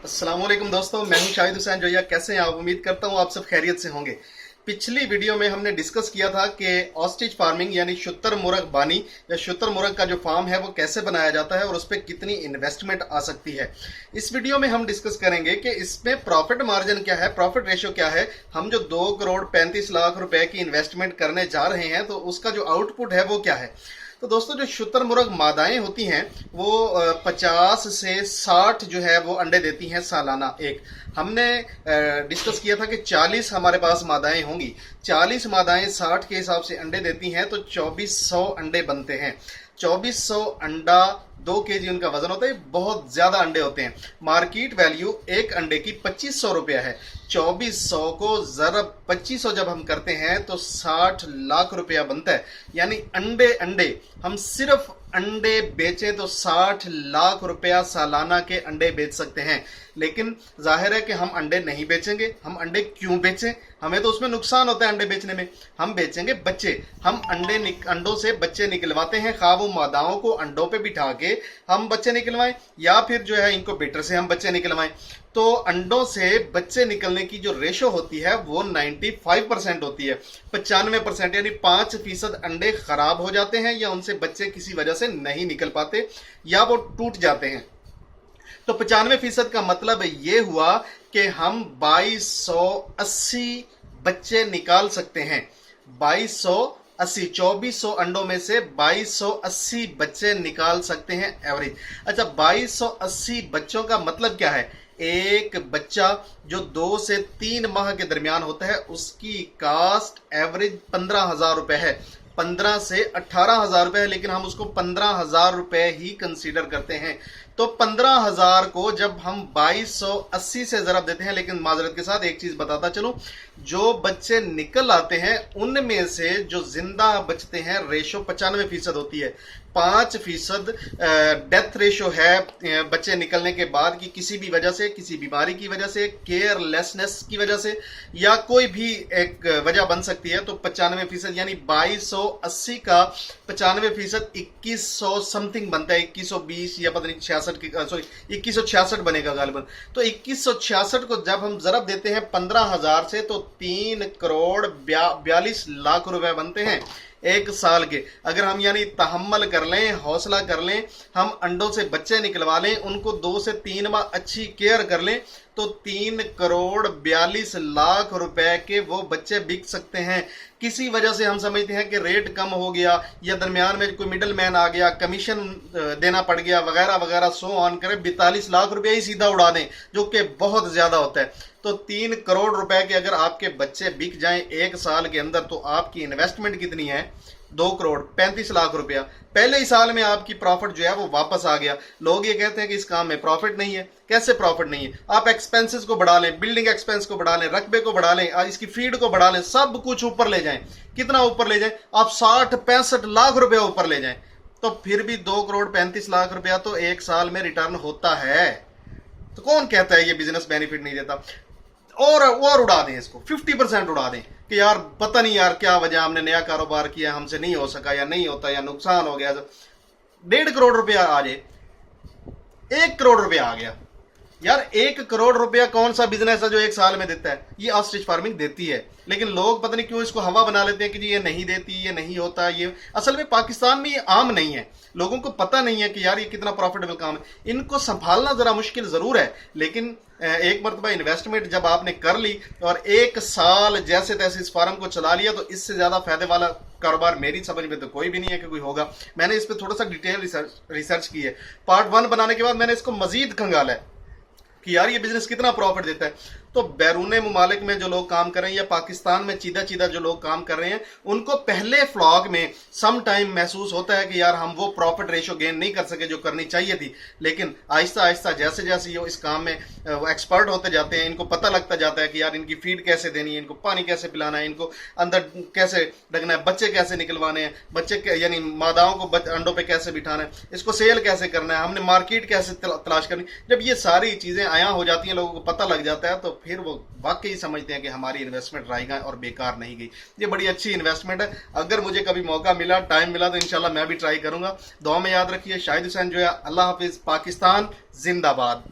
अस्सलाम वालेकुम दोस्तों, मैं हूं शाहिद हुसैन जोया। कैसे हैं आप? उम्मीद करता हूं आप सब खैरियत से होंगे। पिछली वीडियो में हमने डिस्कस किया था कि ऑस्ट्रिच फार्मिंग यानी शुतुरमुर्ग बानी या शुतुरमुर्ग का जो फार्म है वो कैसे बनाया जाता है और उस पर कितनी इन्वेस्टमेंट आ सकती है। इस वीडियो में हम डिस्कस करेंगे कि इसमें प्रॉफिट मार्जिन क्या है, प्रॉफिट रेशियो क्या है। हम जो 2 करोड़ 35 लाख रुपए की इन्वेस्टमेंट करने जा रहे हैं तो उसका जो आउटपुट है वो क्या है। तो दोस्तों, जो शुतुरमुर्ग मादाएं होती हैं वो 50 से 60 जो है वो अंडे देती हैं सालाना। एक हमने डिस्कस किया था कि 40 हमारे पास मादाएं होंगी। 40 मादाएं 60 के हिसाब से अंडे देती हैं तो 2400 अंडे बनते हैं। 2400 अंडा 2 केजी उनका वजन होता है। बहुत ज्यादा अंडे होते हैं। मार्केट वैल्यू एक अंडे की 2500 रुपया है। 2400 को जरब 2500 जब हम करते हैं तो 60 लाख रुपया बनता है। यानी अंडे अंडे हम सिर्फ अंडे बेचें तो 60 लाख रुपया सालाना के अंडे बेच सकते हैं। लेकिन जाहिर है कि हम अंडे नहीं बेचेंगे। हम अंडे क्यों बेचें? हमें तो उसमें नुकसान होता है अंडे बेचने में। हम बेचेंगे बच्चे। हम अंडों से बच्चे निकलवाते हैं, खा वो मादाओं को अंडों पे बिठा के हम बच्चे निकलवाएं या फिर जो है इंक्यूबेटर से हम बच्चे निकलवाएं। तो अंडों से बच्चे निकलने की जो रेशो होती है वो 95% होती है। 95% यानी 5% अंडे खराब हो जाते हैं या उनसे बच्चे किसी वजह से नहीं निकल पाते या वो टूट जाते हैं। तो 95% का मतलब ये हुआ कि हम 2280 बच्चे निकाल सकते हैं। 2280, 2400 अंडों में से 2280 बच्चे निकाल सकते हैं एवरेज। अच्छा, 2280 बच्चों का मतलब क्या है? एक बच्चा जो 2 से 3 माह के दरमियान होता है उसकी कास्ट एवरेज 15,000 रुपए है। 15 से 18,000 रुपए है, लेकिन हम उसको 15,000 रुपए ही कंसीडर करते हैं। तो 15,000 को जब हम 2280 से जरब देते हैं, लेकिन माजरत के साथ एक चीज बताता चलूं, जो बच्चे निकल आते हैं उनमें से जो जिंदा बचते हैं रेशो 95% होती है। 5% डेथ रेशो है बच्चे निकलने के बाद की किसी भी वजह से, किसी बीमारी की वजह से, केयरलेसनेस की वजह से या कोई भी एक वजह बन सकती है। तो 95% यानी 2280 का 95% 2100 समथिंग बनता है। 2120 या पता नहीं 66 की, सॉरी 2166 बनेगा गालिबन। तो 2166 को जब हम जरब देते हैं 15,000 से तो 3 करोड़ 42 लाख रुपए बनते हैं एक साल के। अगर हम यानी तहम्मल कर लें, हौसला कर लें, हम अंडों से बच्चे निकलवा लें, उनको 2 से 3 माह अच्छी केयर कर लें तो 3 करोड़ 42 लाख रुपए के वो बच्चे बिक सकते हैं। किसी वजह से हम समझते हैं कि रेट कम हो गया या दरमियान में कोई मिडल मैन आ गया, कमीशन देना पड़ गया वगैरह वगैरह, सो ऑन करें 42 लाख रुपए ही सीधा उड़ा दें, जो कि बहुत ज्यादा होता है। तो 3 करोड़ रुपए के अगर आपके बच्चे बिक जाएं एक साल के अंदर तो आपकी इन्वेस्टमेंट कितनी है? 2 करोड़ 35 लाख रुपया। पहले ही साल में आपकी प्रॉफिट जो है वो वापस आ गया। लोग ये कहते हैं कि इस काम में प्रॉफिट नहीं है। कैसे प्रॉफिट नहीं है? आप एक्सपेंसेस को बढ़ा लें, बिल्डिंग एक्सपेंस को बढ़ा लें, रकबे को बढ़ा लें, इसकी फीड को बढ़ा लें, सब कुछ ऊपर ले जाएं। कितना ऊपर ले जाएं? आप 60-65 लाख रुपया ऊपर ले जाएं तो फिर भी 2 करोड़ 35 लाख रुपया तो एक साल में रिटर्न होता है। तो कौन कहता है ये बिजनेस बेनिफिट नहीं देता? और उड़ा दें इसको, 50% उड़ा दें कि यार पता नहीं यार क्या वजह, हमने नया कारोबार किया, हमसे नहीं हो सका या नहीं होता या नुकसान हो गया। 1.5 करोड़ रुपया आ जाए, 1 करोड़ रुपया आ गया। यार 1 करोड़ रुपया कौन सा बिजनेस है जो एक साल में देता है? ये ऑस्ट्रिच फार्मिंग देती है। लेकिन लोग पता नहीं क्यों इसको हवा बना लेते हैं कि जी ये नहीं देती, ये नहीं होता। ये असल में पाकिस्तान में ये आम नहीं है। लोगों को पता नहीं है कि यार ये कितना प्रॉफिटेबल काम है। इनको संभालना जरा मुश्किल जरूर है, लेकिन एक मरतबा इन्वेस्टमेंट जब आपने कर ली और एक साल जैसे तैसे इस फार्म को चला लिया तो इससे ज्यादा फायदे वाला कारोबार मेरी समझ में तो कोई भी नहीं है कि कोई होगा। मैंने इस पर थोड़ा सा डिटेल रिसर्च की है। पार्ट 1 बनाने के बाद मैंने इसको मजीद खंगाला है कि यार ये बिजनेस कितना प्रॉफिट देता है। तो बैरून मुमालिक में जो लोग काम कर रहे हैं या पाकिस्तान में चीदा चीदा जो लोग काम कर रहे हैं उनको पहले फ्लॉग में सम टाइम महसूस होता है कि यार हम वो प्रॉफिट रेशो गेन नहीं कर सके जो करनी चाहिए थी। लेकिन आहिस्ता आहिस्ता जैसे जैसे ये इस काम में एक्सपर्ट होते जाते हैं, इनको पता लगता जाता है कि यार इनकी फीड कैसे देनी है, इनको पानी कैसे पिलाना है, इनको अंदर कैसे रखना है, बच्चे कैसे निकलवाने हैं, बच्चे यानी मादाओं को अंडों पे कैसे बिठाना है, इसको सेल कैसे करना है, हमने मार्केट कैसे तलाश करनी। जब ये सारी चीजें आया हो जाती हैं, लोगों को पता लग जाता है तो फिर वो वाकई समझते हैं कि हमारी इन्वेस्टमेंट रहेगा और बेकार नहीं गई। ये बड़ी अच्छी इन्वेस्टमेंट है। अगर मुझे कभी मौका मिला, टाइम मिला तो इंशाल्लाह मैं भी ट्राई करूंगा। दुआ में याद रखिए। शाहिद हुसैन जो है। अल्लाह हाफिज। पाकिस्तान जिंदाबाद।